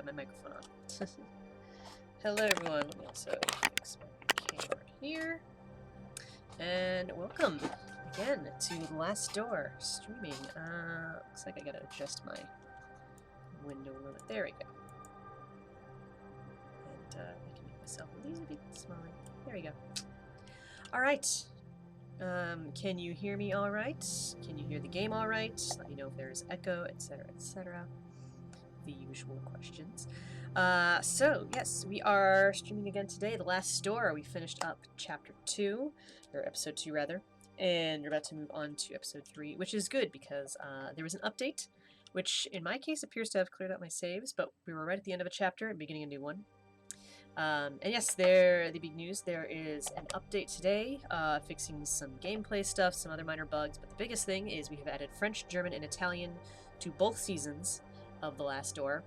my microphone on. Hello everyone, let me also fix my camera here. And welcome again to The Last Door streaming. Looks like I gotta adjust my window a little bit. There we go. And I can make myself a little bit smaller. There we go. Alright. Can you hear me alright? Can you hear the game alright? Let me know if there's echo, etc., etc. The usual questions. So, yes, we are streaming again today. The Last Door. We finished up Chapter 2, or Episode 2, rather. And we're about to move on to Episode 3, which is good because there was an update, which in my case appears to have cleared out my saves, but we were right at the end of a chapter and beginning a new one. And yes, the big news, there is an update today, fixing some gameplay stuff, some other minor bugs, but the biggest thing is we have added French, German, and Italian to both seasons of The Last Door,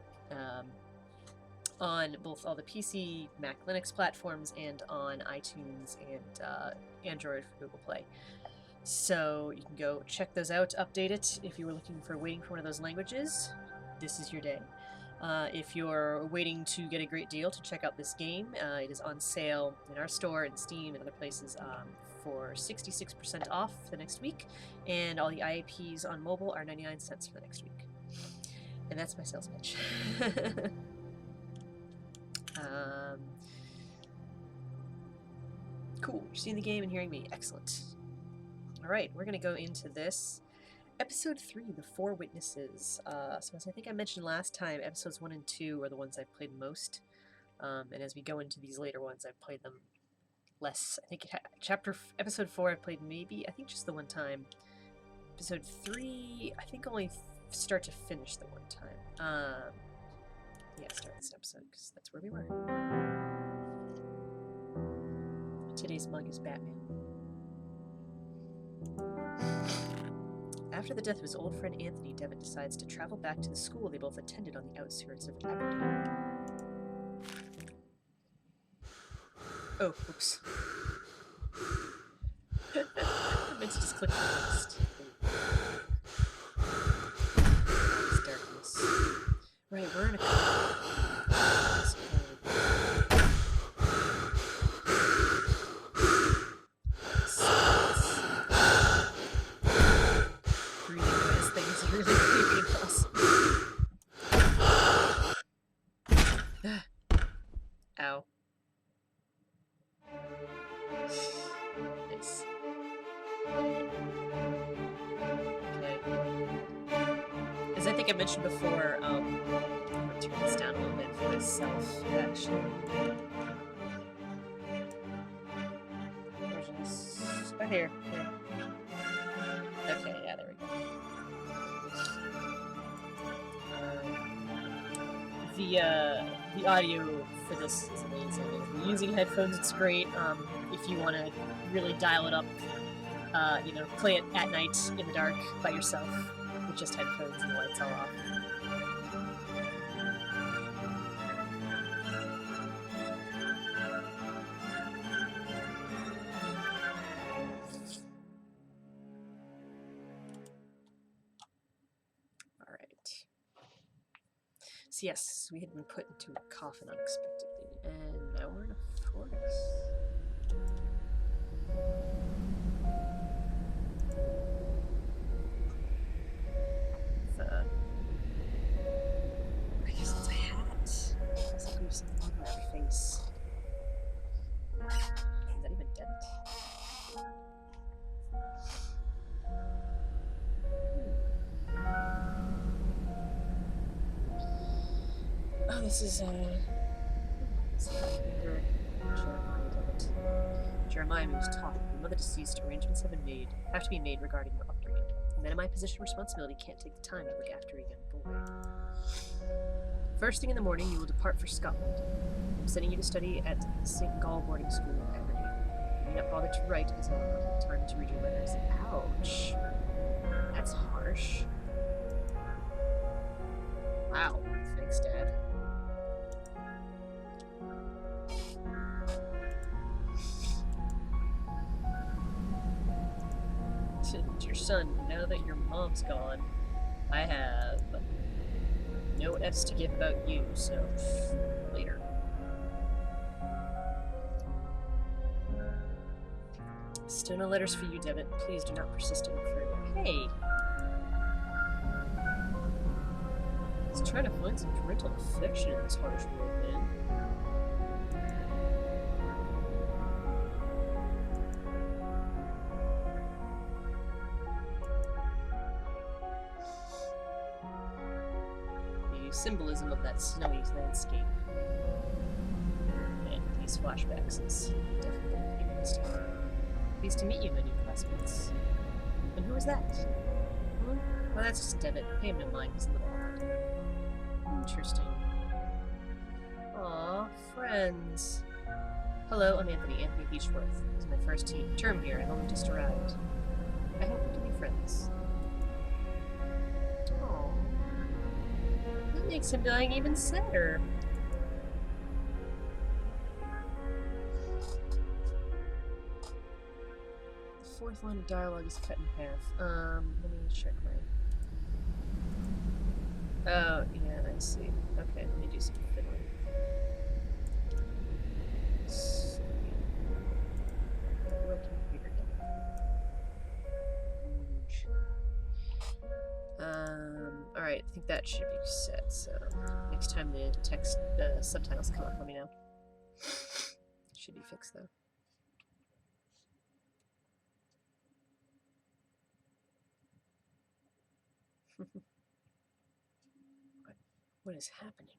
on both all the PC, Mac, Linux platforms, and on iTunes and Android for Google Play. So you can go check those out, update it. If you were waiting for one of those languages, this is your day. If you're waiting to get a great deal to check out this game, it is on sale in our store and Steam and other places for 66% off for the next week, and all the IAPs on mobile are 99 cents for the next week. And that's my sales pitch. Cool, you're seeing the game and hearing me. Excellent. Alright, we're going to go into this. Episode 3, The Four Witnesses. So as I think I mentioned last time, episodes 1 and 2 are the ones I've played most. And as we go into these later ones, I've played them less. I think episode 4 I played maybe, I think just the one time. Episode 3, I think only start to finish the one time. Yeah, start this episode, because that's where we were. Today's mug is Batman. After the death of his old friend Anthony, Devon decides to travel back to the school they both attended on the outskirts of Aberdeen. Oh, oops. I meant to just click the list. This darkness. Right, we're in a Ow. Nice. Okay. As I think I mentioned before, I'm going to turn this down a little bit for myself, actually. Versions. Oh, here. Okay, yeah, there we go. The audio for this is amazing. If you're using headphones, it's great. If you want to really dial it up, you know, play it at night in the dark by yourself with just headphones and the lights all off. So yes, we had been put into a coffin unexpectedly, and now we're in a forest. I guess it's a hat. It's like we have something on our face. Is that even dent? Oh, this is, Jeremiah moves taught. The mother deceased, arrangements have to be made regarding your upbringing. The men in my position of responsibility can't take the time to look after a young boy. First thing in the morning, you will depart for Scotland. I'm sending you to study at St. Gall boarding school in Aberdeen. You may not bother to write, as I will not have time to read your letters. Ouch. That's harsh. Wow. Thanks, Dad. Dear son, now that your mom's gone, I have No F's to give about you, so later. Still no letters for you, Devitt. Please do not persist any further. Hey! He's trying to find some parental affection in this harsh world, man. The symbolism of that snowy landscape and these flashbacks is definitely interesting. Pleased to meet you, my new classmates. And who is that? Hmm? Well, that's just Devitt. Pay him no mind. He's a little odd. Interesting. Aw, friends. Hello, I'm Anthony Beechworth. It's my first term here. I've only just arrived. I hope we can be friends. Aww. That makes him dying even sadder. The fourth line of dialogue is cut in half. Let me check my... Oh, yeah, I see. Okay, let me do some fiddling. Alright, I think that should be set, so next time the text subtitles come up, let me know. Should be fixed though. What is happening?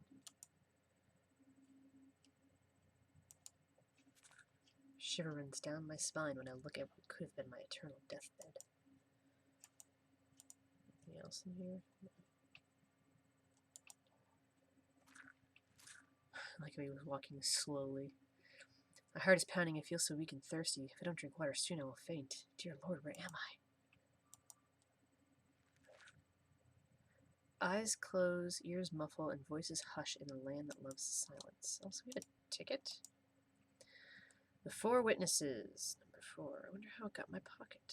Shiver runs down my spine when I look at what could have been my eternal deathbed. Anything else in here? No. I like how he was walking slowly. My heart is pounding. I feel so weak and thirsty. If I don't drink water soon, I will faint. Dear Lord, where am I? Eyes close, ears muffle, and voices hush in a land that loves silence. Also, we have a ticket. The Four Witnesses. Number 4. I wonder how it got in my pocket.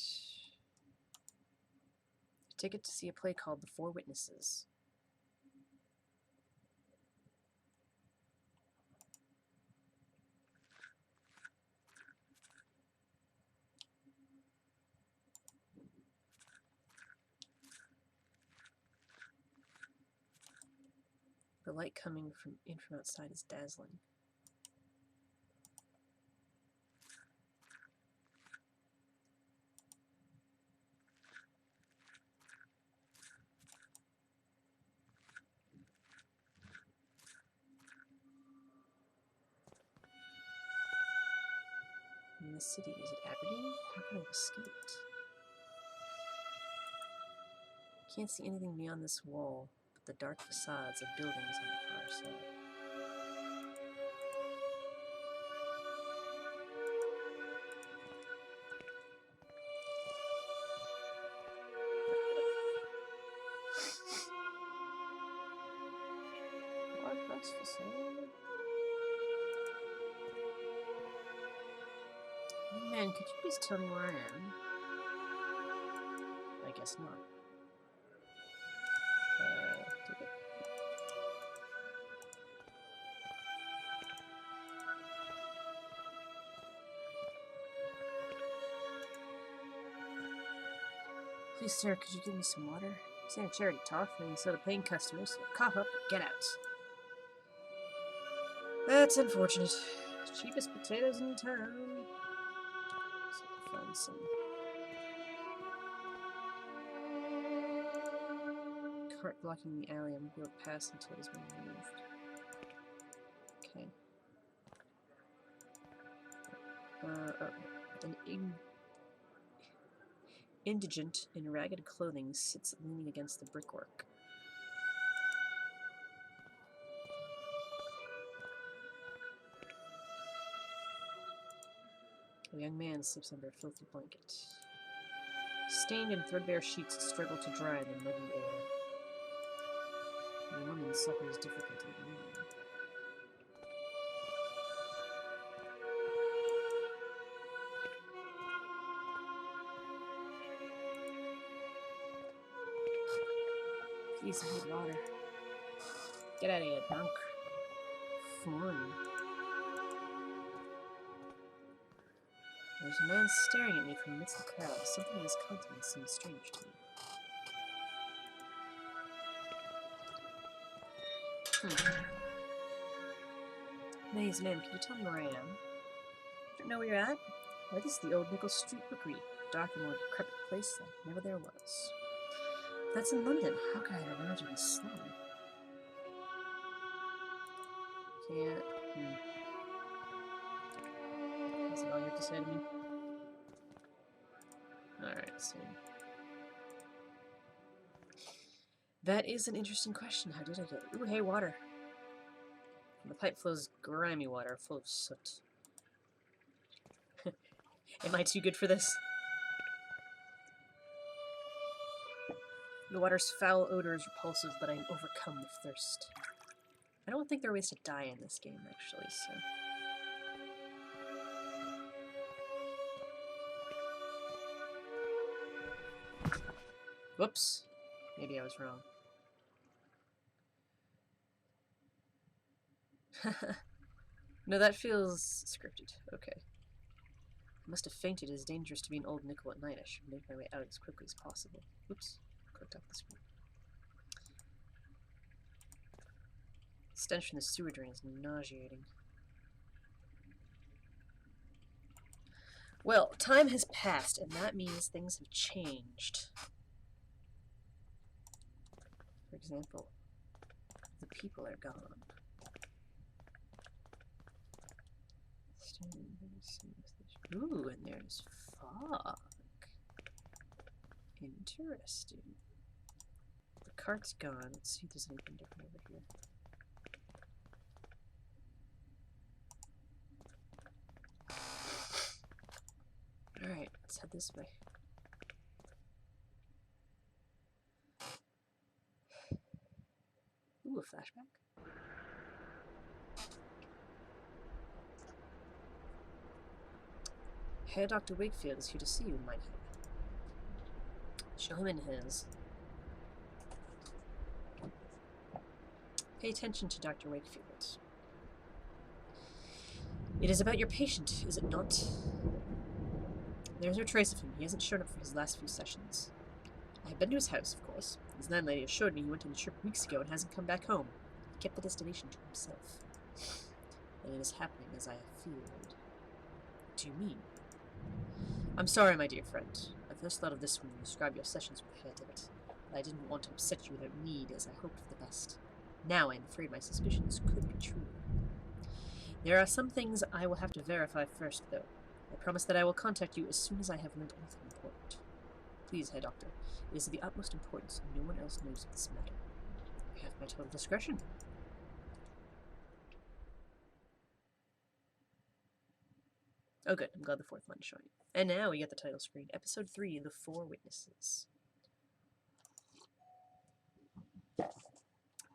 A ticket to see a play called The Four Witnesses. The light coming from outside is dazzling. In the city, is it Aberdeen? How could I have escaped? Can't see anything beyond this wall, but the dark facades of buildings on the far side. Watercress facade? Man, could you please tell me where I am? I guess not. Take it. Please, sir, could you give me some water? This ain't a charity talk, and so the paying customers, so cough up and get out. That's unfortunate. Cheapest potatoes in town. So find some. Cart blocking the alley. I'm going to pass until it's been removed. Okay. An indigent in ragged clothing sits leaning against the brickwork. A young man sleeps under a filthy blanket. Stained and threadbare sheets struggle to dry in the muggy air. The woman suffers difficulty breathing. Please, I need water. Get out of here, drunk. Fun. There's a man staring at me from amidst the crowd. Something in his countenance seems strange to me. Maze man, can you tell me where I am? Don't know where you're at? Why, this is the old Nickel Street Bookery. Dark and more decrepit place like never there was. If that's in London. How could I have imagined a slum? Can't. Is that all you have to say to me? Alright, so. That is an interesting question. How did I get it? Ooh, hey, water. From the pipe flows grimy water, full of soot. Am I too good for this? The water's foul odor is repulsive, but I'm overcome with thirst. I don't think there are ways to die in this game, actually, so... Whoops. Maybe I was wrong. No, that feels scripted. Okay. I must have fainted. It is dangerous to be an old nickel at night. I should make my way out as quickly as possible. Oops. Clicked off the screen. The stench from the sewer drain is nauseating. Well, time has passed, and that means things have changed. For example, the people are gone. Ooh, and there's fog. Interesting. The cart's gone. Let's see if there's anything different over here. Alright, let's head this way. Ooh, a flashback. Herr Dr. Wakefield is here to see you, mein Herr. Show him in his. Pay attention to Dr. Wakefield. It is about your patient, is it not? There is no trace of him. He hasn't shown up for his last few sessions. I have been to his house, of course. His landlady assured me he went on a trip weeks ago and hasn't come back home. He kept the destination to himself. And it is happening as I have feared. What do you mean? I'm sorry, my dear friend. I first thought of this when you described your sessions with Herr Devitt. But I didn't want to upset you without need, as I hoped for the best. Now I am afraid my suspicions could be true. There are some things I will have to verify first, though. I promise that I will contact you as soon as I have learned anything important. Please, Herr Doctor, it is of the utmost importance no one else knows of this matter. You have my total discretion. Oh good, I'm glad the fourth line is showing. And now we get the title screen. Episode 3, The Four Witnesses.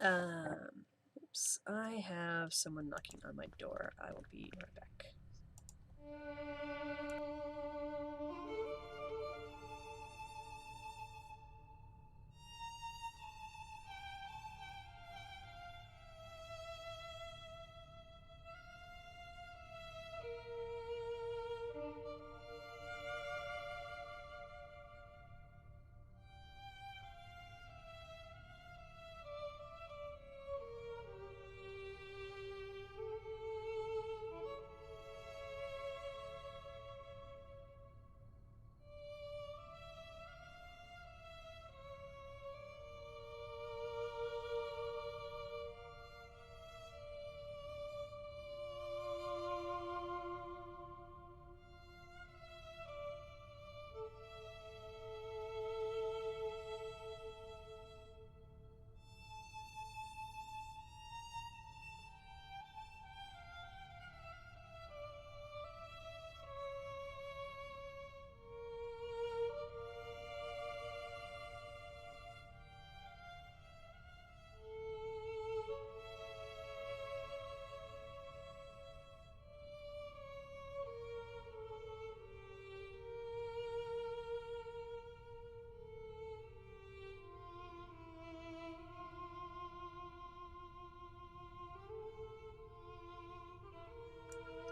Oops, I have someone knocking on my door. I will be right back.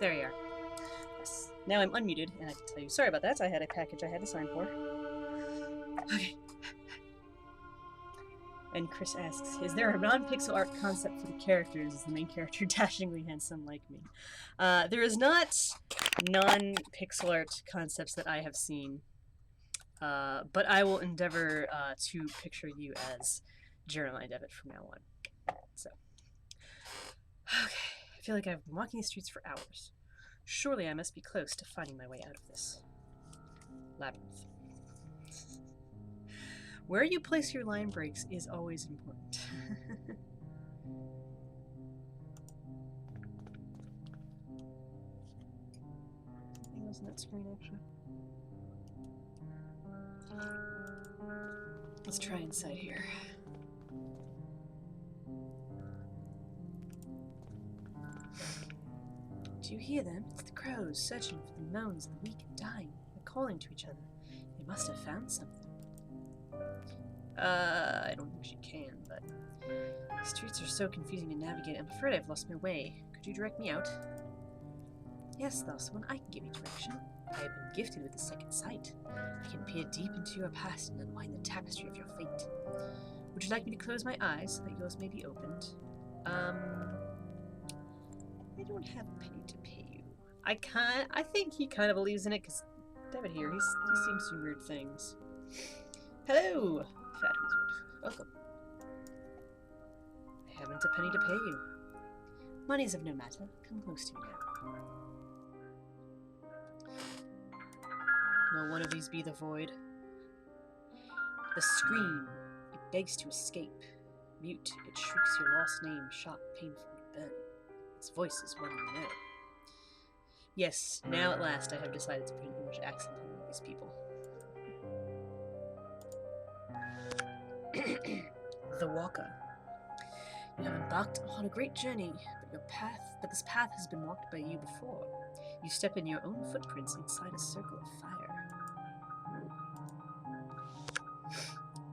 There you are. Yes. Now I'm unmuted, and I can tell you. Sorry about that. I had a package I had to sign for. Okay. And Chris asks, is there a non-pixel art concept for the characters? Is the main character dashingly handsome like me? There is not non-pixel art concepts that I have seen. But I will endeavor to picture you as Jeremiah Devitt from now on. So. Okay. I feel like I've been walking the streets for hours. Surely I must be close to finding my way out of this labyrinth. Where you place your line breaks is always important. Anything else on that screen, actually? Let's try inside here. Do you hear them? It's the crows searching for the moans of the weak and dying. They're calling to each other. They must have found something. I don't think she can, but the streets are so confusing to navigate. I'm afraid I've lost my way. Could you direct me out? Yes, thus one, I can give you direction. I have been gifted with the second sight. I can peer deep into your past and unwind the tapestry of your fate. Would you like me to close my eyes so that yours may be opened? I don't have a penny to pay you. I think he kind of believes in it, because David here, he seems to do weird things. Hello, Fat Wizard. Welcome. I haven't a penny to pay you. Money's of no matter. Come close to me now. Will one of these be the void? The scream, it begs to escape. Mute, it shrieks your lost name, sharp, painful, burning. Its voice is one you know. Yes, now at last I have decided to put an English accent on all these people. The Walker. You have embarked on a great journey, but this path has been walked by you before. You step in your own footprints inside a circle of fire.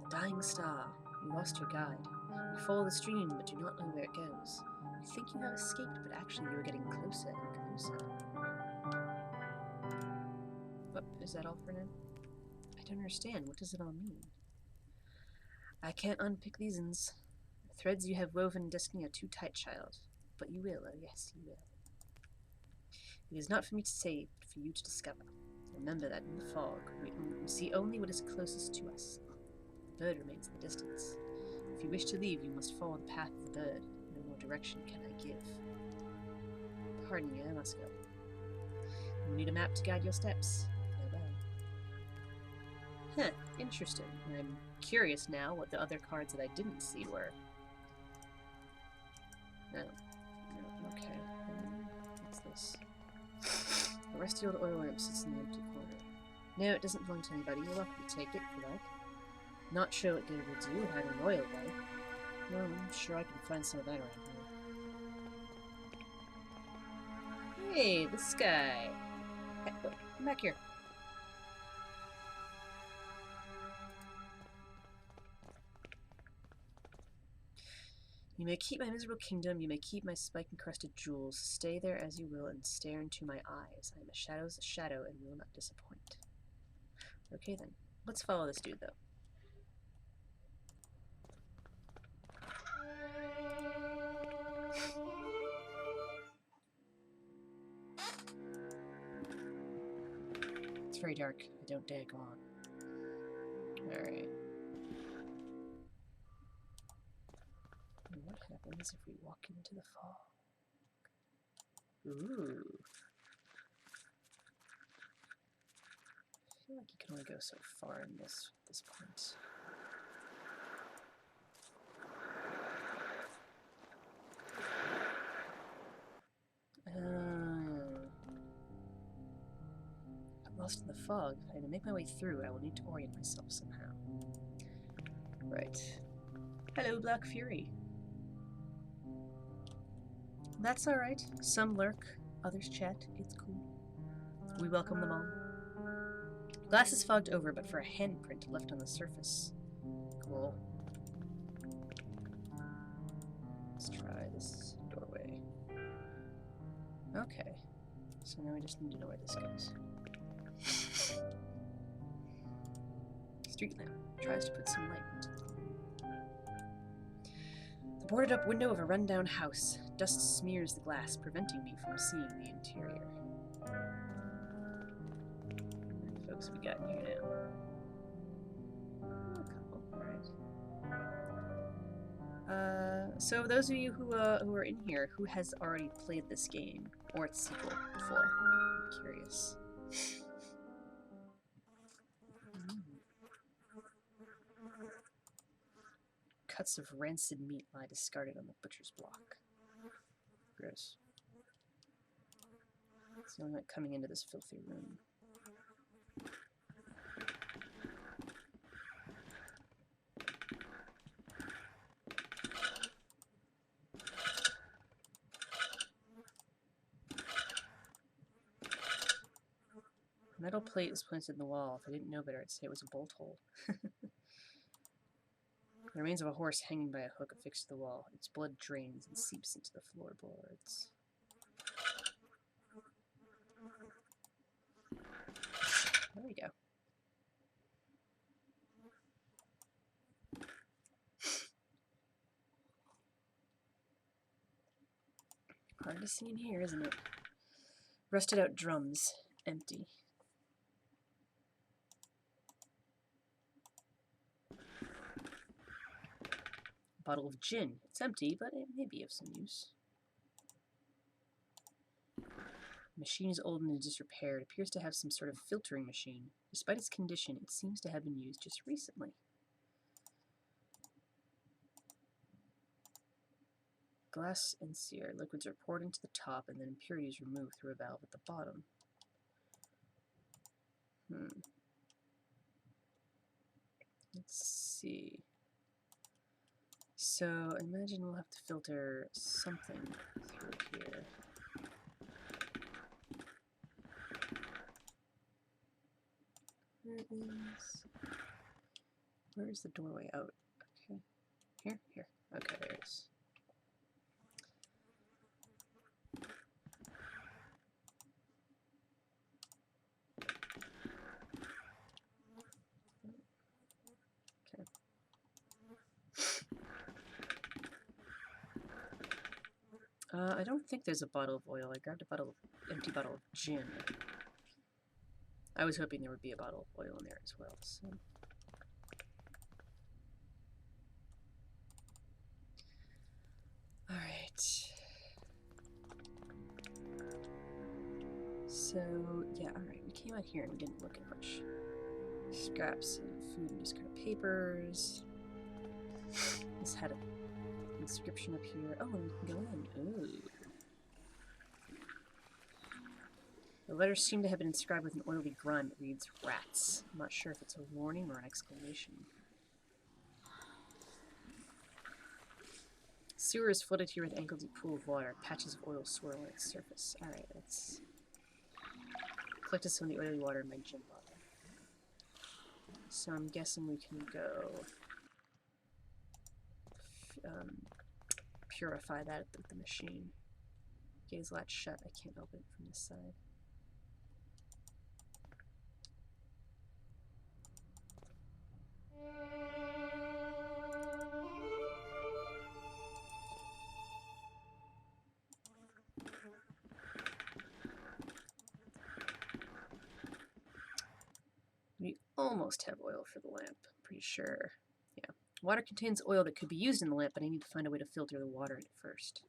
The dying star. You lost your guide. You follow the stream, but do not know where it goes. You think you have escaped, but actually you are getting closer and closer. What, is that all for now? I don't understand. What does it all mean? I can't unpick these ends. The threads you have woven in destiny are too tight, child. But you will, oh yes, you will. It is not for me to say, but for you to discover. Remember that in the fog, we see only what is closest to us. The bird remains in the distance. If you wish to leave, you must follow the path of the bird. No more direction can I give. Pardon me, I must go. You need a map to guide your steps. Farewell. Huh, interesting. I'm curious now what the other cards that I didn't see were. No, okay. What's this? A rusty old oil lamp sits in the empty corner. No, it doesn't belong to anybody. You're welcome to take it if you like. Not sure what good it will do having oil though. Well, I'm sure I can find some of that around here. Hey, this guy. Hey, come back here. You may keep my miserable kingdom, you may keep my spike-encrusted jewels. Stay there as you will and stare into my eyes. I am a shadow's shadow and will not disappoint. Okay then, let's follow this dude though. It's very dark. I don't dare go on. Alright. What happens if we walk into the fog? Ooh. I feel like you can only go so far in this point. I'm lost in the fog. If I to make my way through, I will need to orient myself somehow. Right. Hello, Black Fury. That's alright. Some lurk, others chat. It's cool. We welcome them all. Glass is fogged over, but for a handprint left on the surface. Cool. Let's try this doorway. Okay. So now we just need to know where this goes. Street lamp tries to put some light into the room. The boarded up window of a rundown house. Dust smears the glass, preventing me from seeing the interior. How many folks we got in here now? Oh, a couple, alright. So those of you who are in here, who has already played this game, or its sequel, before? I'm curious. Cuts of rancid meat lie discarded on the butcher's block. Gross. It's the only light coming into this filthy room. A metal plate is planted in the wall. If I didn't know better, I'd say it was a bolt hole. The remains of a horse hanging by a hook affixed to the wall. Its blood drains and seeps into the floorboards. There we go. Hard to see in here, isn't it? Rusted out drums. Empty. Bottle of gin. It's empty, but it may be of some use. The machine is old and in disrepair. It appears to have some sort of filtering machine. Despite its condition, it seems to have been used just recently. Glass and sear. Liquids are poured into the top and then impurities removed through a valve at the bottom. Let's see. So, I imagine we'll have to filter something through here. Where is the doorway out? Okay. Here? Here. Okay, there it is. I don't think there's a bottle of oil. I grabbed a empty bottle of gin. I was hoping there would be a bottle of oil in there as well, so. Alright. So, yeah, alright. We came out here and we didn't look at much. Scraps of food and discarded papers. This had an inscription up here. Oh, and we can go in. Ooh. The letters seem to have been inscribed with an oily grime. It reads rats. I'm not sure if it's a warning or an exclamation. Sewer is flooded here with ankle-deep pool of water. Patches of oil swirl on its surface. Alright, let's... collected some of the oily water in my gin bottle. So I'm guessing we can go... purify that with the machine. Gaze latch shut. I can't open it from this side. We almost have oil for the lamp, I'm pretty sure. Yeah. Water contains oil that could be used in the lamp, but I need to find a way to filter the water in it first.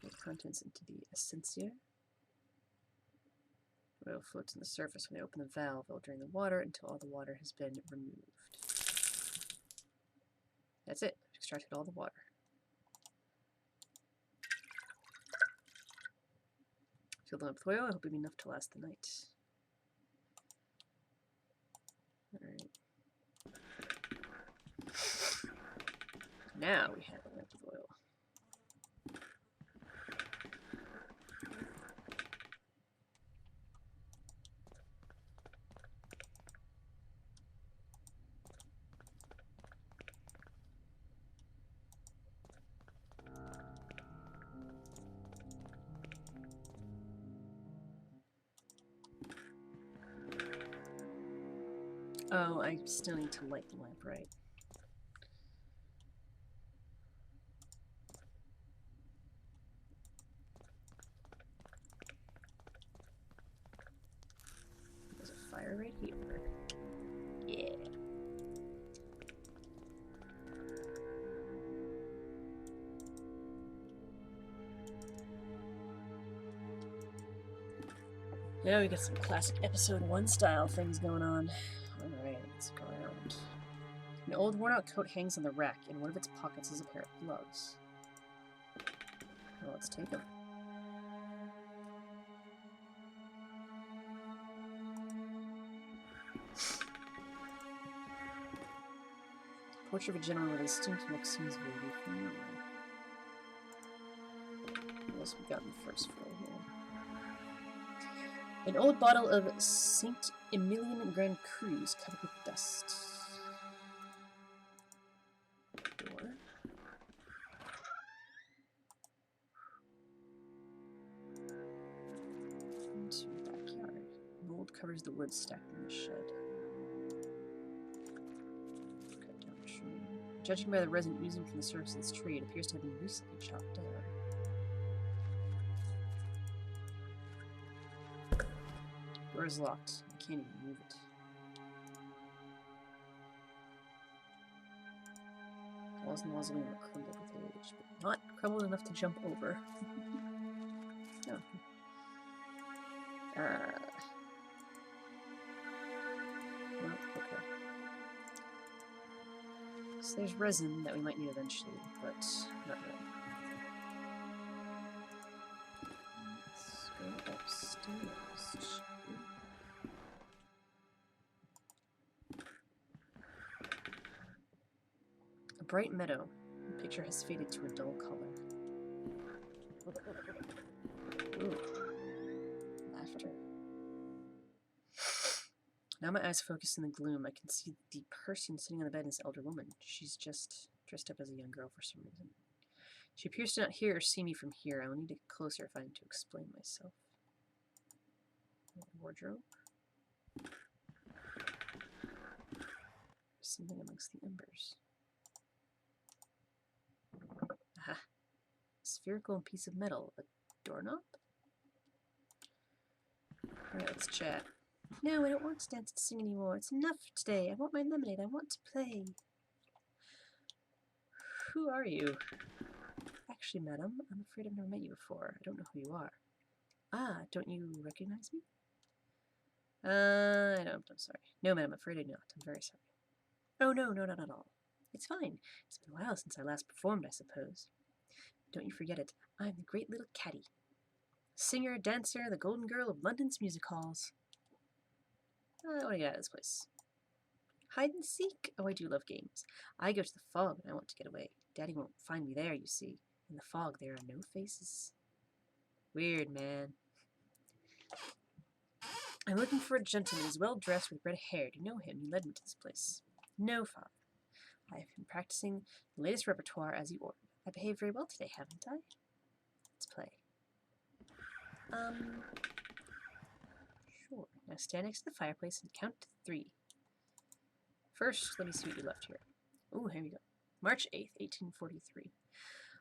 Put contents into the essentia. Oil floats on the surface. When I open the valve, it will drain the water until all the water has been removed. That's it. I've extracted all the water. Fill them up with oil. I hope it'll be enough to last the night. Alright. Now we have a lamp of oil. Oh, I still need to light the lamp, right? There's a fire right here. Yeah. Now we got some classic episode 1 style things going on. Alright, let's go around. An old worn-out coat hangs on the rack. In one of its pockets is a pair of gloves. Well, let's take them. Portrait of a gentleman with a distinct look seems vaguely familiar. What else we got on the first floor here? An old bottle of Saint Emilion Grand Crus covered with dust. Door. Into the backyard. Mold covers the wood stacked in the shed. Cut down a tree. Judging by the resin oozing from the surface of this tree, it appears to have been recently chopped down. Door is locked. I can't even move it. Walls and walls of them are crumbled with age, but not crumbled enough to jump over. Oh. Well, okay. So there's resin that we might need eventually, but not yet. Let's go upstairs. A bright meadow. The picture has faded to a dull color. Ooh. Laughter. Now my eyes focus in the gloom. I can see the person sitting on the bed is an elder woman. She's just dressed up as a young girl for some reason. She appears to not hear or see me from here. I will need to get closer if I am to explain myself. Wardrobe. Something amongst the embers. Aha. Spherical piece of metal. A doorknob? Alright, let's chat. No, I don't want to dance and sing anymore. It's enough for today. I want my lemonade. I want to play. Who are you? Actually, madam, I'm afraid I've never met you before. I don't know who you are. Ah, don't you recognize me? I don't. I'm sorry. No, madam, I'm afraid I do not. I'm very sorry. Oh, no, not at all. It's fine. It's been a while since I last performed, I suppose. Don't you forget it. I'm the great little Caddy. Singer, dancer, the golden girl of London's music halls. I want to get out of this place. Hide and seek? Oh, I do love games. I go to the fog when I want to get away. Daddy won't find me there, you see. In the fog, there are no faces. Weird, man. I'm looking for a gentleman who's well dressed with red hair. Do you know him? He led me to this place. No, father. I have been practicing the latest repertoire as you ordered. I behaved very well today, haven't I? Let's play. Sure. Now stand next to the fireplace and count to 3. First, let me see what you left here. Oh, here we go. March 8th, 1843.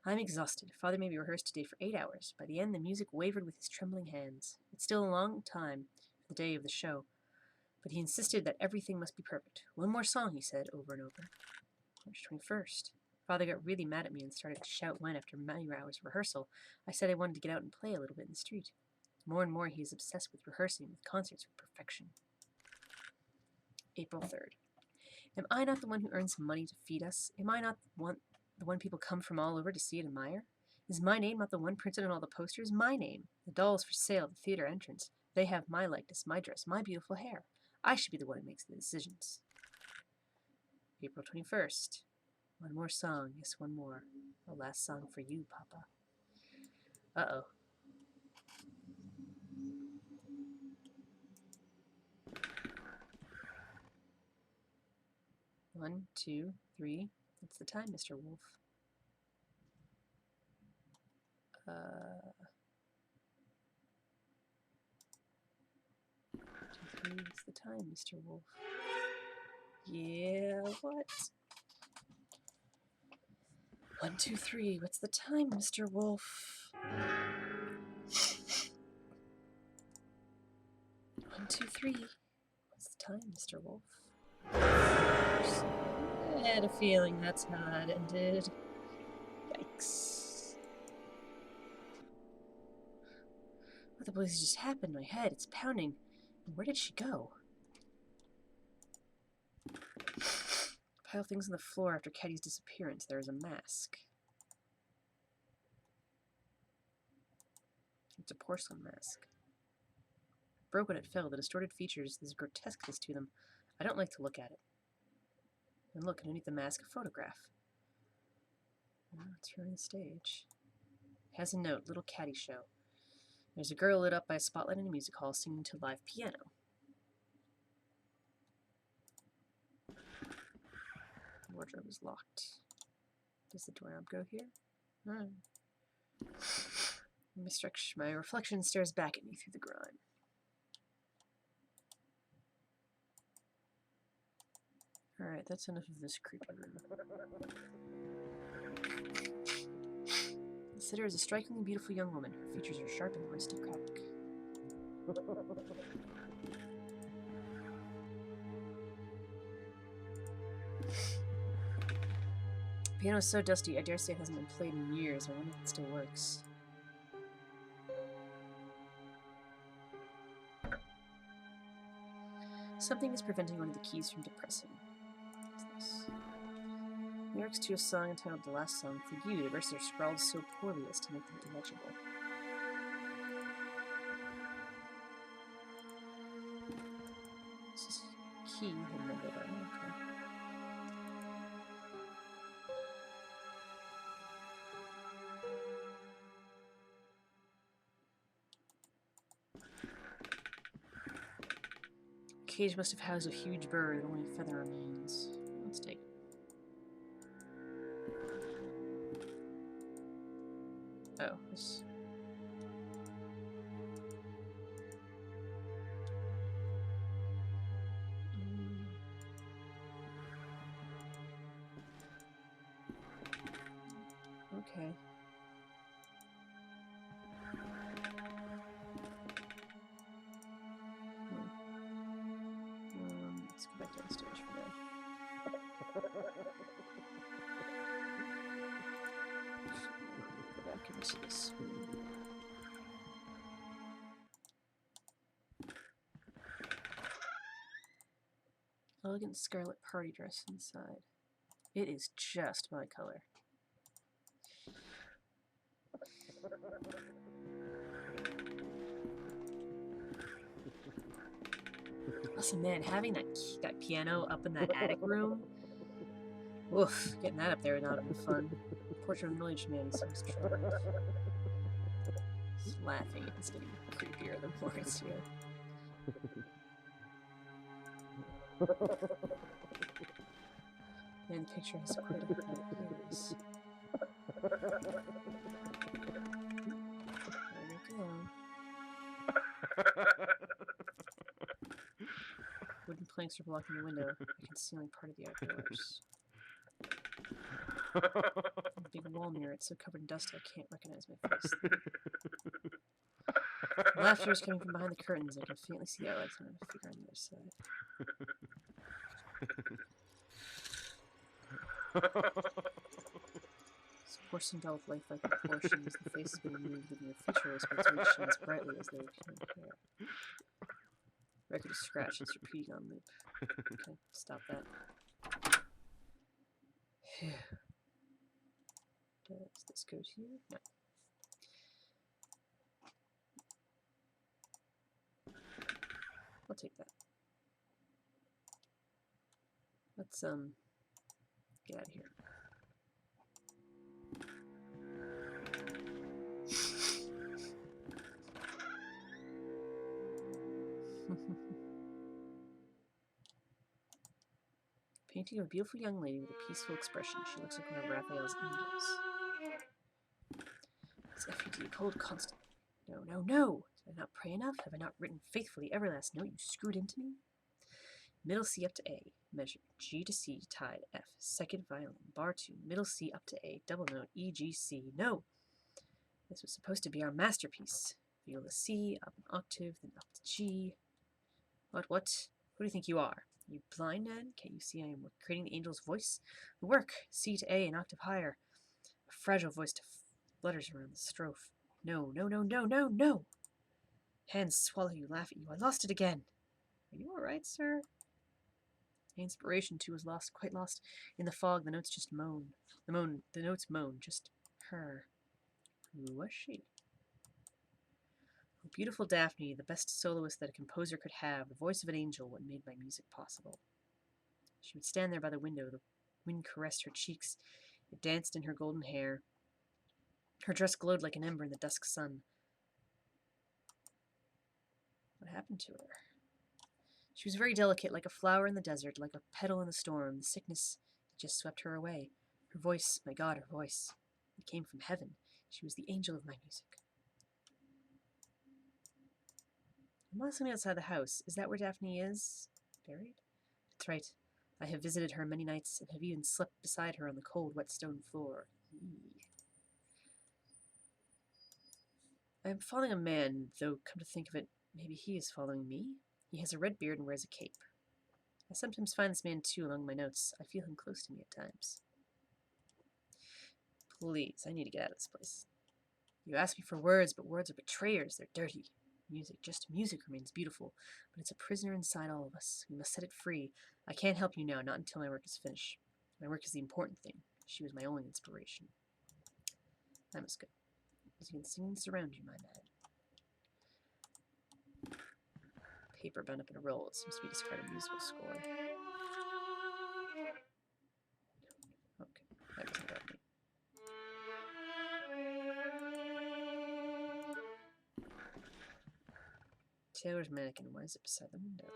I'm exhausted. Father made me rehearse today for 8 hours. By the end, the music wavered with his trembling hands. It's still a long time for the day of the show, but he insisted that everything must be perfect. One more song, he said, over and over. March 21st. Father got really mad at me and started to shout when, after many hours of rehearsal, I said I wanted to get out and play a little bit in the street. More and more, he is obsessed with rehearsing, with concerts with perfection. April 3rd. Am I not the one who earns money to feed us? Am I not the one people come from all over to see and admire? Is my name not the one printed on all the posters? My name. The dolls for sale at the theater entrance. They have my likeness, my dress, my beautiful hair. I should be the one who makes the decisions. April 21st. One more song. Yes, one more. The last song for you, Papa. Uh-oh. One, 2, 3. What's the time, Mr. Wolf? 2, 3. What's the time, Mr. Wolf? Yeah, what? 1, 2, 3. What's the time, Mr. Wolf? 1, 2, 3. What's the time, Mr. Wolf? I had a feeling that's how that ended. Yikes. What the blazes just happened? My head, it's pounding. Where did she go? Pile things on the floor after Caddy's disappearance. There is a mask. It's a porcelain mask. Broke when it fell. The distorted features, there's grotesqueness to them. I don't like to look at it. And look, underneath the mask, a photograph. Oh, it's her on the stage. Has a note, little Caddy show. There's a girl lit up by a spotlight in a music hall singing to live piano. The wardrobe is locked. Does the doorknob go here? No. My reflection stares back at me through the grime. Alright, that's enough of this creepy room. The sitter is a strikingly beautiful young woman. Her features are sharp and aristocratic. The piano is so dusty, I dare say it hasn't been played in years. I wonder if it still works. Something is preventing one of the keys from depressing. What's this? Lyrics to a song entitled The Last Song for You. The verses are scrawled so poorly as to make them illegible. This is key hidden under there. Okay. The cage must have housed a huge bird and only a feather remains. Let's take it. Oh, this. Okay. Let's go back downstairs for now. Go back into this. Elegant scarlet party dress inside. It is just my color. Listen, man, having that piano up in that attic room, oof, getting that up there would not have been fun. Portrait of a middle-aged man, he seems troubled. He's laughing, it's getting creepier the more it's here. Man, the picture has quite a bit of appearance. There we go. Wooden planks are blocking the window, concealing part of the outdoors. A big wall mirror, it's so covered in dust I can't recognize my face. Laughter is coming from behind the curtains. I can faintly see the outlines of a figure on the other side. This porcelain doll with lifelike proportions. The face has been removed with no features, but its wig shines brightly as though it came hair. Record is scratched, it's repeating on loop. Okay, stop that. Does this go to you? No. I'll take that. Let's get out of here. Painting of a beautiful young lady with a peaceful expression. She looks like one of Raphael's angels. It's FUD, cold constant. No, no, no! Did I not pray enough? Have I not written faithfully every last note you screwed into me? Middle C up to A. Measure G to C, tied F, second violin, bar 2, middle C up to A, double note E, G, C. No! This was supposed to be our masterpiece. Viola C, up an octave, then up to G. What? Who do you think you are? Are you blind, Ned? Can't you see I am creating the angel's voice? Work! C to A, an octave higher. A fragile voice to flutters around the strophe. No, no, no, no, no, no! Hands swallow you, laugh at you. I lost it again. Are you alright, sir? The inspiration, too, was lost, quite lost. In the fog, the notes just moan. The notes moan, just her. Who was she? Oh, beautiful Daphne, the best soloist that a composer could have, the voice of an angel, what made my music possible. She would stand there by the window, the wind caressed her cheeks, it danced in her golden hair. Her dress glowed like an ember in the dusk sun. What happened to her? She was very delicate, like a flower in the desert, like a petal in the storm. The sickness just swept her away. Her voice, my God, her voice. It came from heaven. She was the angel of my music. I'm listening outside the house. Is that where Daphne is? Buried? That's right. I have visited her many nights and have even slept beside her on the cold, wet stone floor. I am following a man, though, come to think of it, maybe he is following me? He has a red beard and wears a cape. I sometimes find this man, too, among my notes. I feel him close to me at times. Please, I need to get out of this place. You ask me for words, but words are betrayers. They're dirty. Music, just music, remains beautiful, but it's a prisoner inside all of us. We must set it free. I can't help you now, not until my work is finished. My work is the important thing. She was my only inspiration. I must go. Music and singing surround you, my man. Paper bound up in a roll. It seems to be describing a musical score. Okay, that wasn't about me. Taylor's mannequin. Why is it beside the window?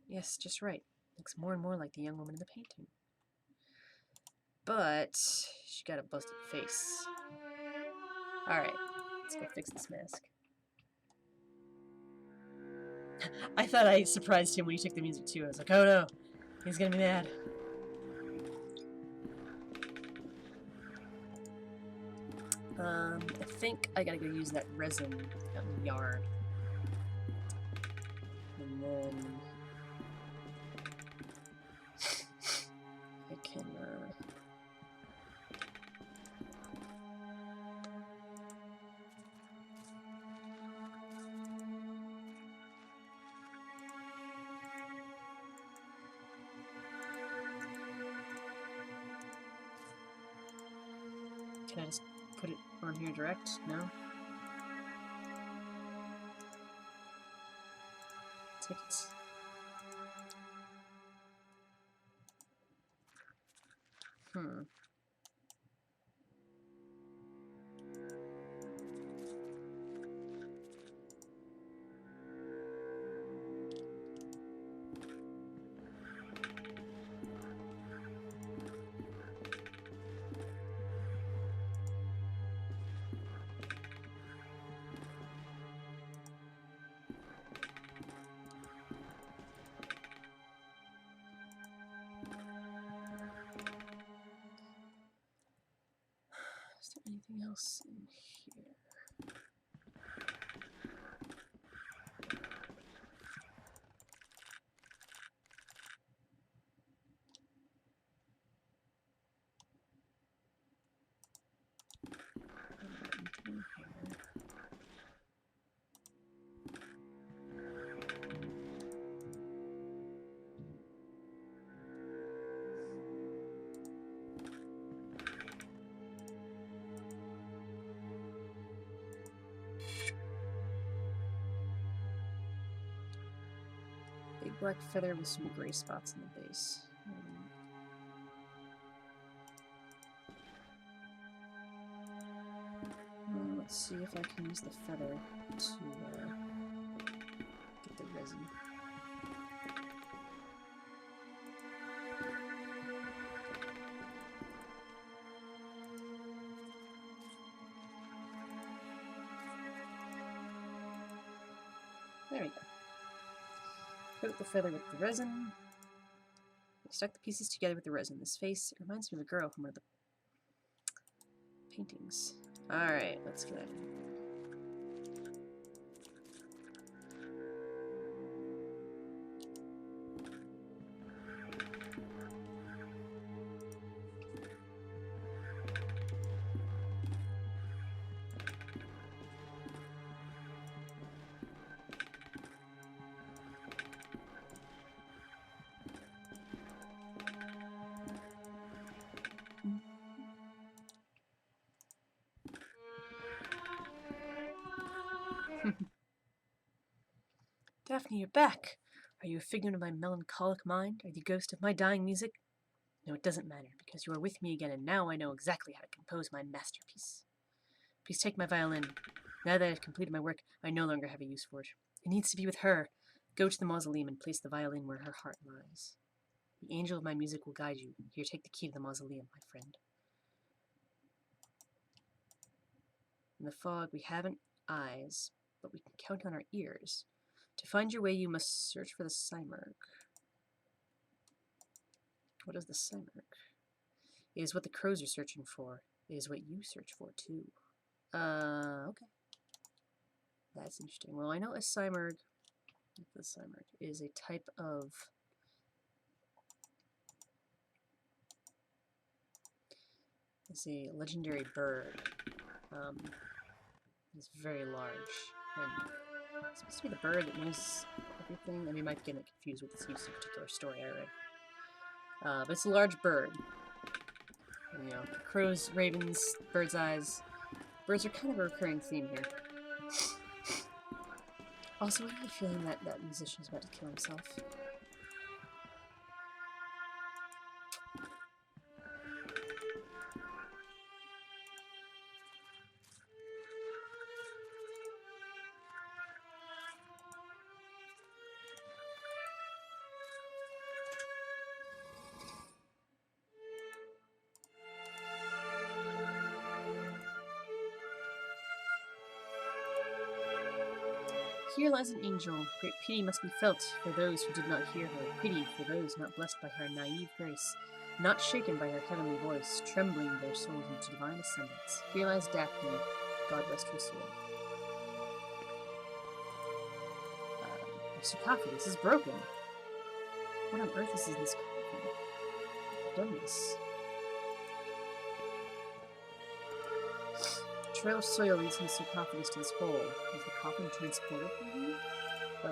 Yes, just right. Looks more and more like the young woman in the painting. But she got a busted face. Alright, let's go fix this mask. I thought I surprised him when he took the music too. I was like, oh no, he's gonna be mad. I think I gotta go use that resin out in the yard. And then I can, can I just put it on here direct? No? Tickets. Is there anything else in here? Anything in here? Big black feather with some gray spots in the base. Let's see if I can use the feather to get the resin. There we go. Coat the feather with the resin. I stuck the pieces together with the resin. This face reminds me of a girl from one of the paintings. Alright, let's get out of here. Daphne, you're back! Are you a figment of my melancholic mind? Are you the ghost of my dying music? No, it doesn't matter, because you are with me again, and now I know exactly how to compose my masterpiece. Please take my violin. Now that I've completed my work, I no longer have a use for it. It needs to be with her. Go to the mausoleum and place the violin where her heart lies. The angel of my music will guide you. Here, take the key to the mausoleum, my friend. In the fog, we haven't eyes, but we can count on our ears. To find your way, you must search for the Cymerg. What is the Cymerg? It is what the crows are searching for. It is what you search for, too. Okay. That's interesting. Well, I know a Cymerg, the Cymerg, is a type of... It's a legendary bird. It's very large. And it's supposed to be the bird that knows everything. I mean, I might get it confused with this particular story I read. But it's a large bird. You know, crows, ravens, bird's eyes. Birds are kind of a recurring theme here. Also, I have a feeling that that musician is about to kill himself. Here lies an angel. Great pity must be felt for those who did not hear her. Pity for those not blessed by her naive grace, not shaken by her heavenly voice, trembling their souls into divine ascendance. Here lies Daphne. God rest her soul. The sarcophagus is broken. What on earth is in this coffin? I've done this. A trail of soil leads from the sarcophagus to this hole. Is the coffin transported from here? I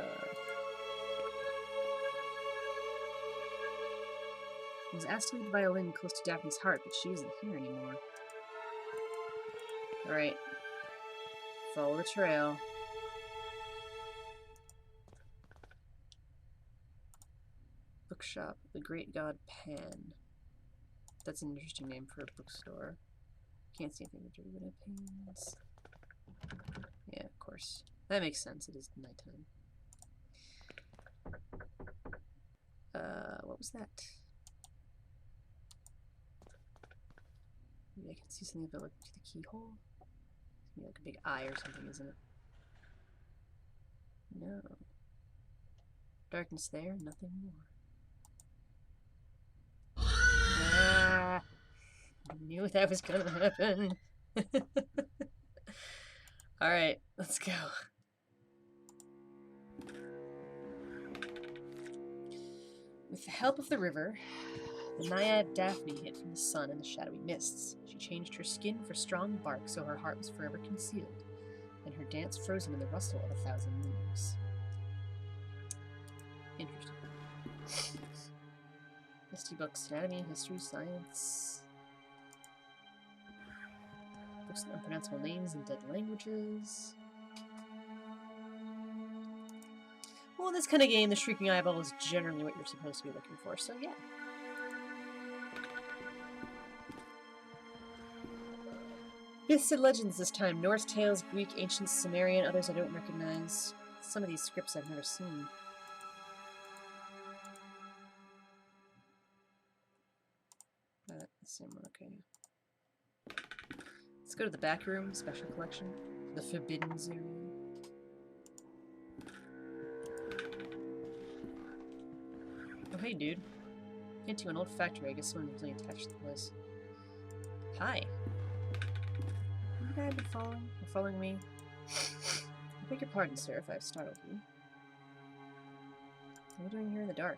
was asked to leave the violin close to Daphne's heart, but she isn't here anymore. Alright. Follow the trail. Bookshop. The Great God Pan. That's an interesting name for a bookstore. Can't see anything with derivative pans. Yeah, of course. That makes sense. It is nighttime. What was that? Maybe I can see something if I look to the keyhole. It's like a big eye or something, isn't it? No. Darkness there, nothing more. Ah! I knew that was gonna happen. Alright, let's go. With the help of the river, the naiad Daphne hid from the sun in the shadowy mists. She changed her skin for strong bark so her heart was forever concealed, and her dance frozen in the rustle of 1,000 leaves. Interesting. Misty books, anatomy, history, science. Books with unpronounceable names in dead languages. Well, in this kind of game, the Shrieking Eyeball is generally what you're supposed to be looking for, so yeah. Myths and legends this time. Norse tales, Greek, ancient, Sumerian, others I don't recognize. Some of these scripts I've never seen. The same one, okay. Let's go to the back room, special collection. The Forbidden Zone. Oh, hey, dude. Into an old factory. I guess someone was really attached to the place. Hi. You guys been following? You're following me? I beg your pardon, sir, if I've startled you. What are you doing here in the dark?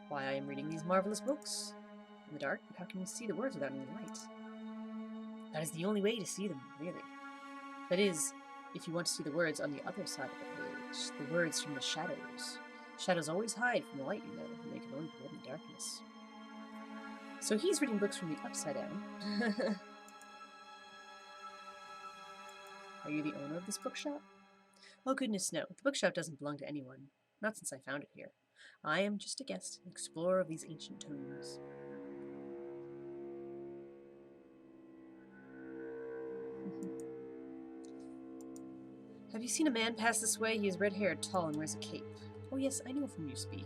Why, I am reading these marvelous books. In the dark? How can you see the words without any light? That is the only way to see them, really. That is, if you want to see the words on the other side of the page, the words from the shadows. Shadows always hide from the light, you know, and they can only be read in darkness. So he's reading books from the upside down. Are you the owner of this bookshop? Oh, goodness, no. The bookshop doesn't belong to anyone. Not since I found it here. I am just a guest, an explorer of these ancient tomes. Have you seen a man pass this way? He is red-haired, tall, and wears a cape. Oh yes, I know of whom you speak.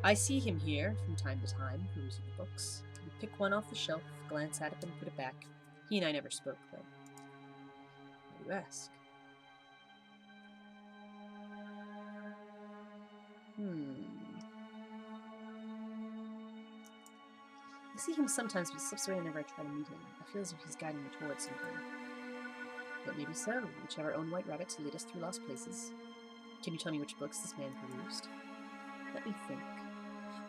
I see him here, from time to time, perusing the books. You pick one off the shelf, glance at it, then put it back. He and I never spoke, though. Why do you ask? I see him sometimes, but he slips away whenever I try to meet him. I feel as if he's guiding me towards something. But maybe so. Whichever own white rabbit to lead us through lost places. Can you tell me which books this man perused? Let me think.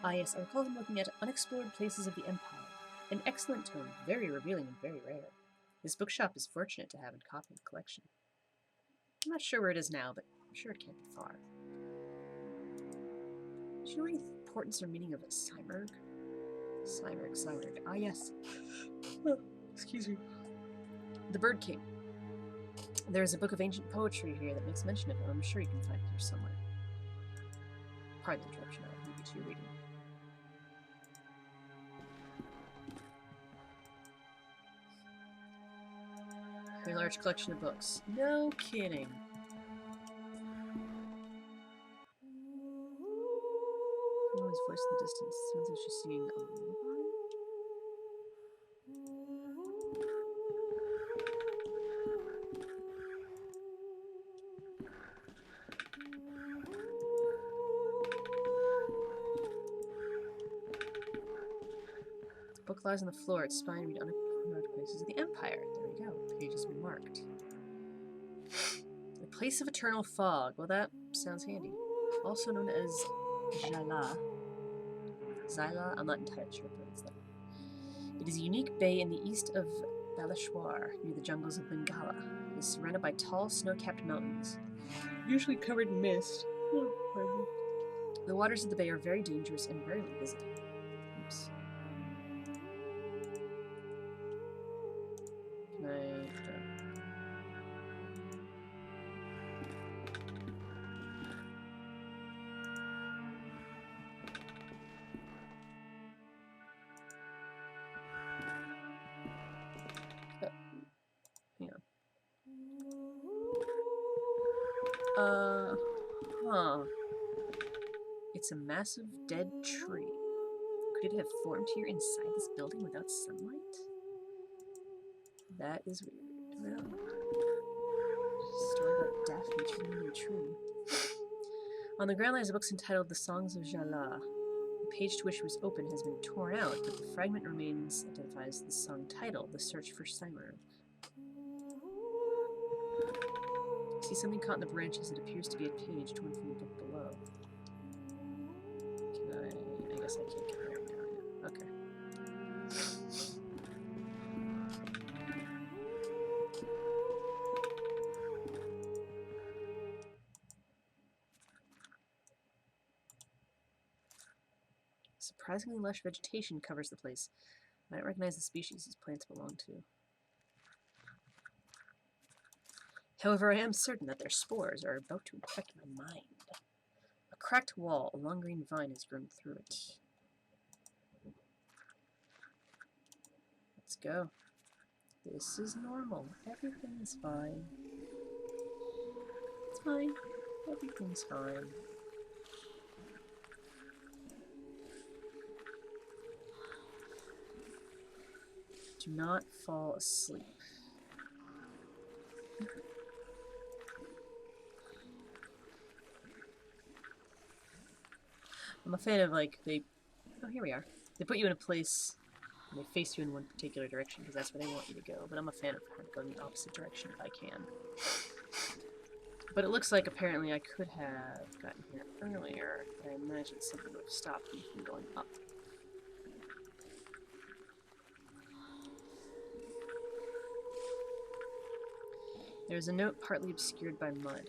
Ah yes, I recall him looking at Unexplored Places of the Empire. An excellent tome, very revealing and very rare. This bookshop is fortunate to have a copy in the collection. I'm not sure where it is now, but I'm sure it can't be far. Do you know any importance or meaning of a Cymurg? Cymurg. Ah yes. Excuse me. The Bird King. There is a book of ancient poetry here that makes mention of him. I'm sure you can find it here somewhere. Pardon the interruption, I'll leave you to your reading. A large collection of books. No kidding. Someone's voice in the distance. Sounds like she's singing a lullaby. The book lies on the floor. Its spine read Unexplored Places of the Empire. There we go. The page has been marked. The Place of Eternal Fog. Well, that sounds handy. Also known as Jala. Zyla? I'm not entirely sure what it's that. It is a unique bay in the east of Balashwar, near the jungles of Bengala. It is surrounded by tall, snow-capped mountains, usually covered in mist. The waters of the bay are very dangerous and rarely visited. Oops. Can I... hang on. Huh. It's a massive dead tree. Could it have formed here inside this building without sunlight? That is weird. Well, story about Daphne killing the tree. On the ground lies a book entitled The Songs of Jala. The page to which it was open has been torn out, but the fragment remains identifies the song title, The Search for Cymurg. I see something caught in the branches that appears to be a page torn from the book below. I guess I can't get there right now. Okay. Surprisingly lush vegetation covers the place. I don't recognize the species these plants belong to. However, I am certain that their spores are about to infect my mind. A cracked wall, a long green vine has grown through it. Let's go. This is normal. Everything is fine. It's fine. Everything's fine. Do not fall asleep. I'm a fan of, like, they... Oh, here we are. They put you in a place, and they face you in one particular direction, because that's where they want you to go. But I'm a fan of kind of going the opposite direction if I can. But it looks like apparently I could have gotten here earlier, and I imagine something would have stopped me from going up. There's a note partly obscured by mud.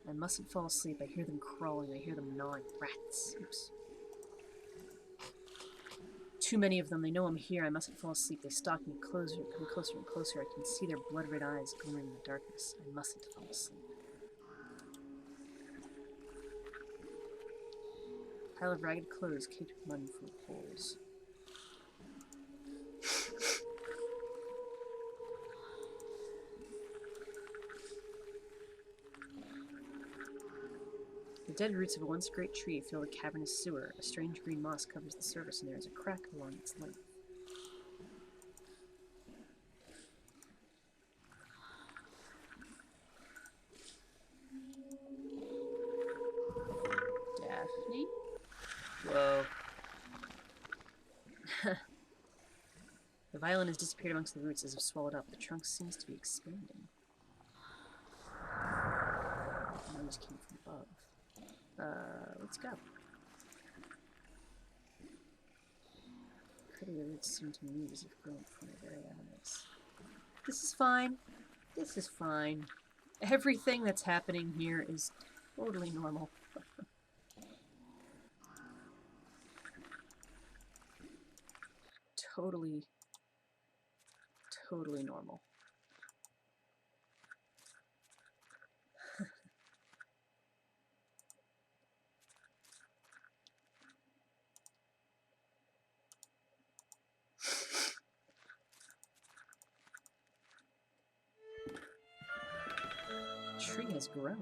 I mustn't fall asleep. I hear them crawling. I hear them gnawing. Rats. Oops. Too many of them. They know I'm here. I mustn't fall asleep. They stalk me closer, come closer and closer. I can see their blood-red eyes glimmering in the darkness. I mustn't fall asleep. Pile of ragged clothes caked with mud full of holes. The dead roots of a once great tree fill the cavernous sewer. A strange green moss covers the surface, and there is a crack along its length. Daphne? Whoa. The violin has disappeared amongst the roots as if swallowed up. The trunk seems to be expanding. The noise came from above. Let's go. Pretty the roots seem to move as if grown from my very eyes. This is fine. This is fine. Everything that's happening here is totally normal. Totally normal. The tree has grown.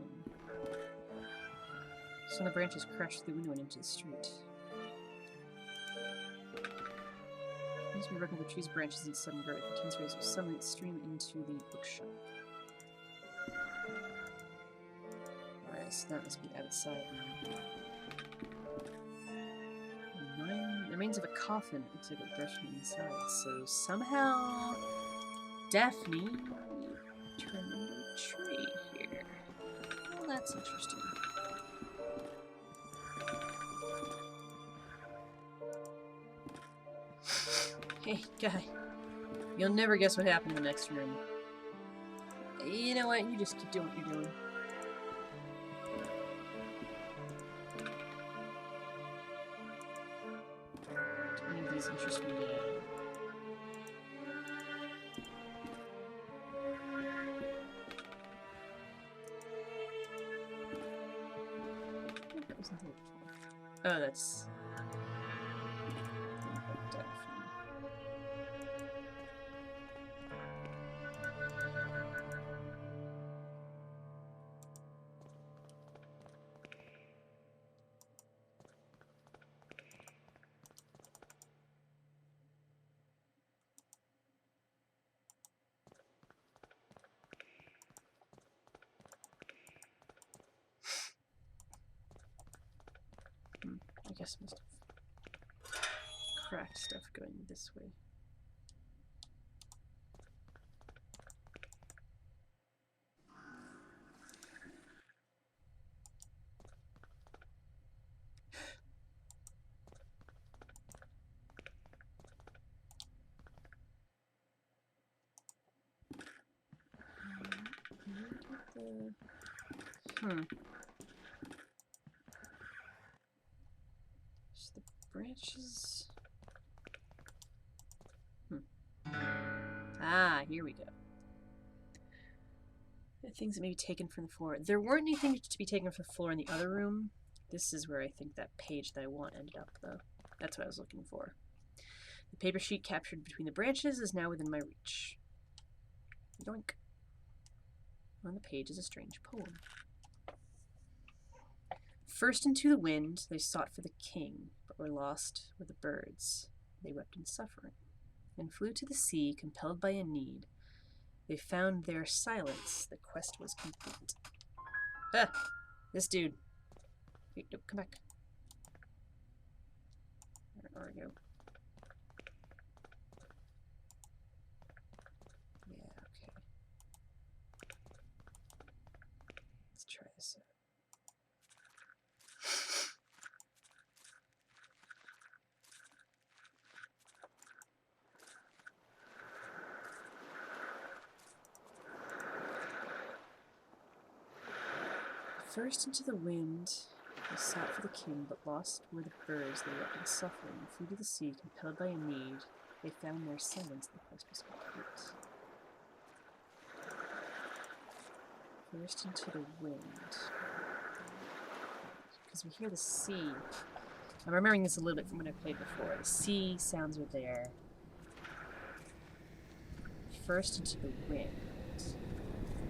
Some of the branches crashed through the window and into the street. Seems to be broken the tree's branches in sudden growth. Intense rays of sunlight stream into the bookshop. Alright, so that must be outside now. The remains of a coffin. It looks like a brush from the inside. So somehow Daphne turned into a tree here. Well, that's interesting. Hey, guy. You'll never guess what happened in the next room. You know what? You just keep doing what you're doing. Do any of these interest me? That wasn't there before. Oh, that's... I guess I must have cracked stuff going this way. Just the branches. Ah, here we go. Things that may be taken from the floor. There weren't anything to be taken from the floor in the other room. This is where I think that page that I want ended up, though. That's what I was looking for. The paper sheet captured between the branches is now within my reach. Yoink. On the page is a strange poem. First into the wind, they sought for the king, but were lost with the birds. They wept in suffering, and flew to the sea, compelled by a need. They found their silence. The quest was complete. Ah! This dude. Wait, no, come back. There we go. Yeah, okay. Let's try this out. First into the wind, they sought for the king, but lost were the birds. They wept in suffering, flew to the sea, compelled by a need. They found their silence, the quest was complete. First into the wind. Because we hear the sea. I'm remembering this a little bit from when I played before. The sea sounds are there. First into the wind.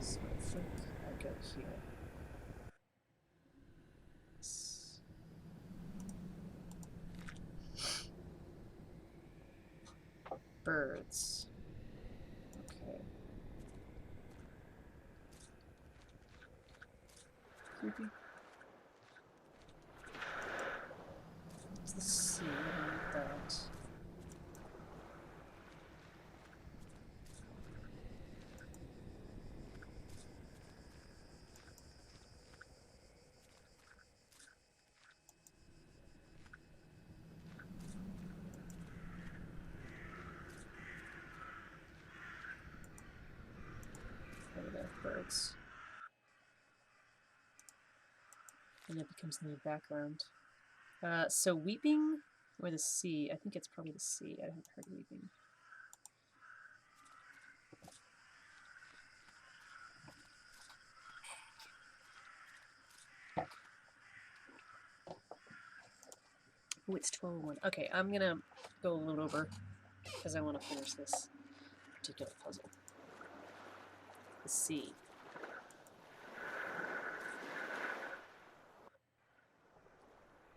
So I think I go here. Birds. Okay. Creepy. It's the sea. I don't need that. There we go. Birds. And it becomes the background. So weeping or the sea? I think it's probably the sea. I haven't heard weeping. Oh, it's 12:01. Okay, I'm gonna go a little over because I want to finish this particular puzzle. The sea.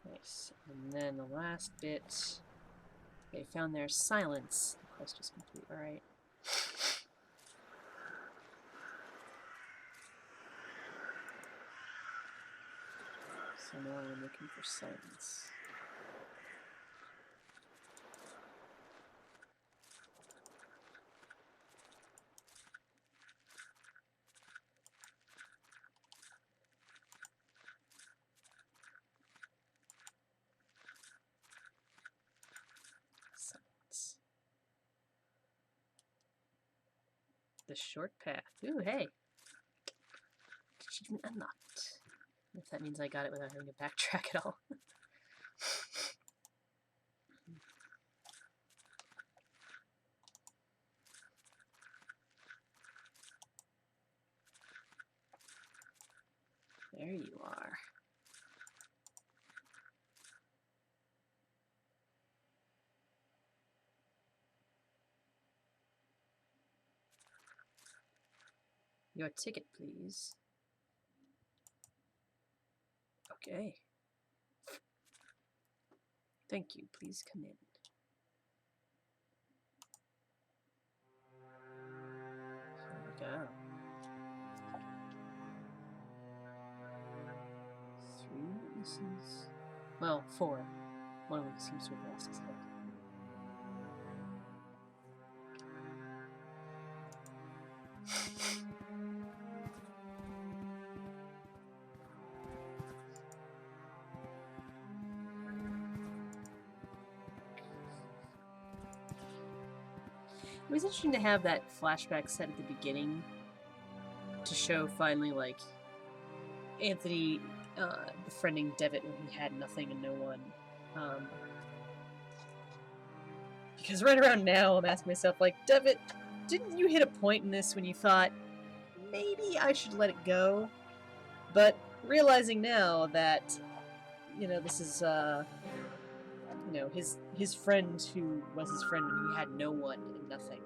Nice. And then the last bit. They found their silence. The quest is complete. Alright. So now I'm looking for silence. Silence. The short path. Ooh, hey! Achievement unlocked. If that means I got it without having to backtrack at all. There you are. Your ticket, please. Okay. Thank you. Please come in. Here we go. 3 witnesses. Well, 4. One of them seems to have lost his head. It was interesting to have that flashback set at the beginning to show finally, like, Anthony befriending Devitt when he had nothing and no one. Because right around now, I'm asking myself, like, Devitt, didn't you hit a point in this when you thought, maybe I should let it go? But realizing now that, you know, this is, you know, his friend who was his friend when he had no one and nothing,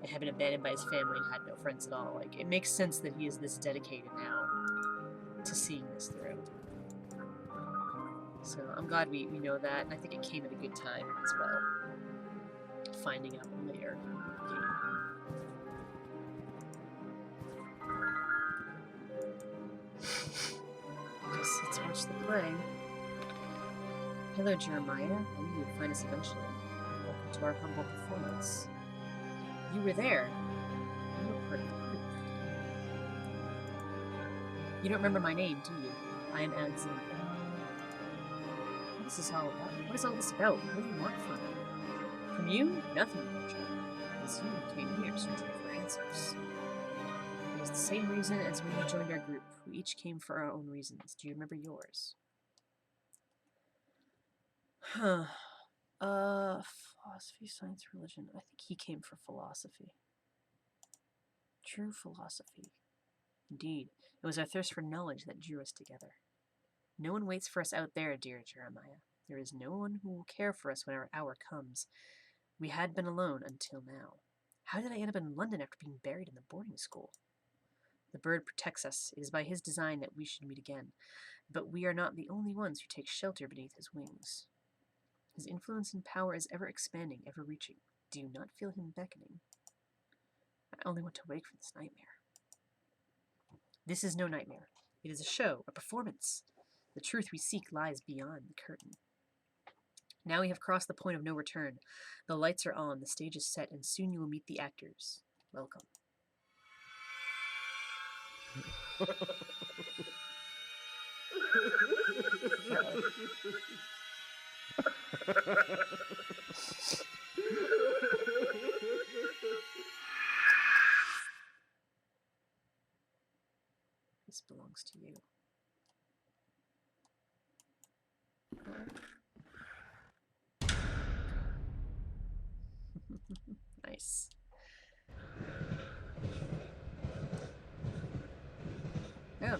and had been abandoned by his family and had no friends at all. Like, it makes sense that he is this dedicated now to seeing this through. So I'm glad we know that, and I think it came at a good time as well. Finding out later in the game. Guess let's watch the play. Hello, Jeremiah. I knew you would find us eventually. Welcome to our humble performance. You were there. You were part of the group. You don't remember my name, do you? I am Alexander. What is this all about? What is all this about? What do you want from me? From you? Nothing, Jeremiah. It's you who came here searching for answers. It was the same reason as when you joined our group. We each came for our own reasons. Do you remember yours? Huh. Philosophy, science, religion. I think he came for philosophy. True philosophy. Indeed, it was our thirst for knowledge that drew us together. No one waits for us out there, dear Jeremiah. There is no one who will care for us when our hour comes. We had been alone until now. How did I end up in London after being buried in the boarding school? The bird protects us. It is by his design that we should meet again. But we are not the only ones who take shelter beneath his wings. His influence and power is ever expanding, ever reaching. Do you not feel him beckoning? I only want to wake from this nightmare. This is no nightmare. It is a show, a performance. The truth we seek lies beyond the curtain. Now we have crossed the point of no return. The lights are on, the stage is set, and soon you will meet the actors. Welcome. This belongs to you. Nice. Oh.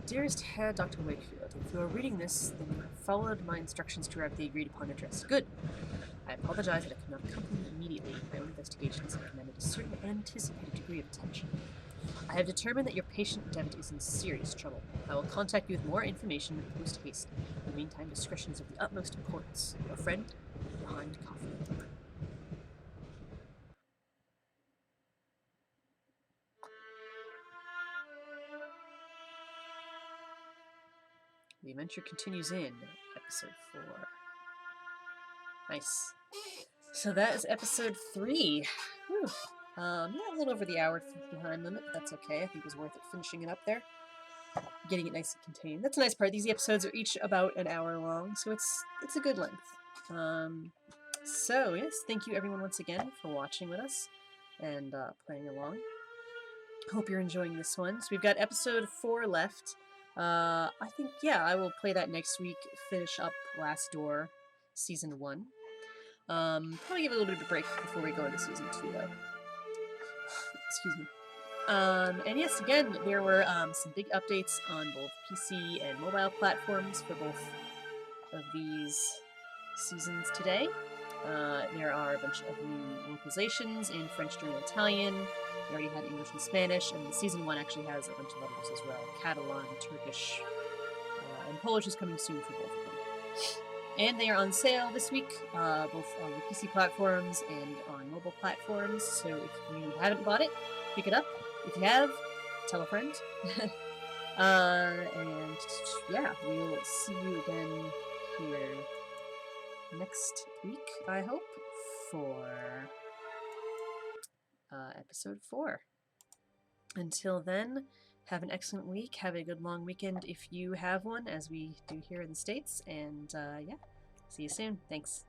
Dearest Herr Dr. Wakefield, if you are reading this, then you have followed my instructions to arrive at the agreed upon address. Good. I apologize that I could not accompany you immediately. My own investigations have demanded a certain anticipated degree of attention. I have determined that your patient Devitt is in serious trouble. I will contact you with more information post haste. In the meantime, discretion is of the utmost importance. Your friend, behind coffee. The adventure continues in episode 4. Nice. So that is episode 3. Whew. Yeah, a little over the hour behind limit, but that's okay. I think it was worth it finishing it up there. Getting it nice and contained. That's a nice part. These episodes are each about an hour long, so it's a good length. So yes, thank you everyone once again for watching with us and playing along. Hope you're enjoying this one. So we've got episode 4 left. I think, yeah, I will play that next week, finish up Last Door, Season 1. Probably give a little bit of a break before we go into Season 2, though. Excuse me. And yes, again, there were some big updates on both PC and mobile platforms for both of these seasons today. There are a bunch of new localizations in French, German, and Italian. We already had English and Spanish, and the season 1 actually has a bunch of others as well. Catalan, Turkish, and Polish is coming soon for both of them. And they are on sale this week, both on the PC platforms and on mobile platforms. So if you haven't bought it, pick it up. If you have, tell a friend. And yeah, we'll see you again here next week, I hope, for episode 4. Until then, have an excellent week. Have a good long weekend if you have one, as we do here in the States. And yeah, see you soon. Thanks.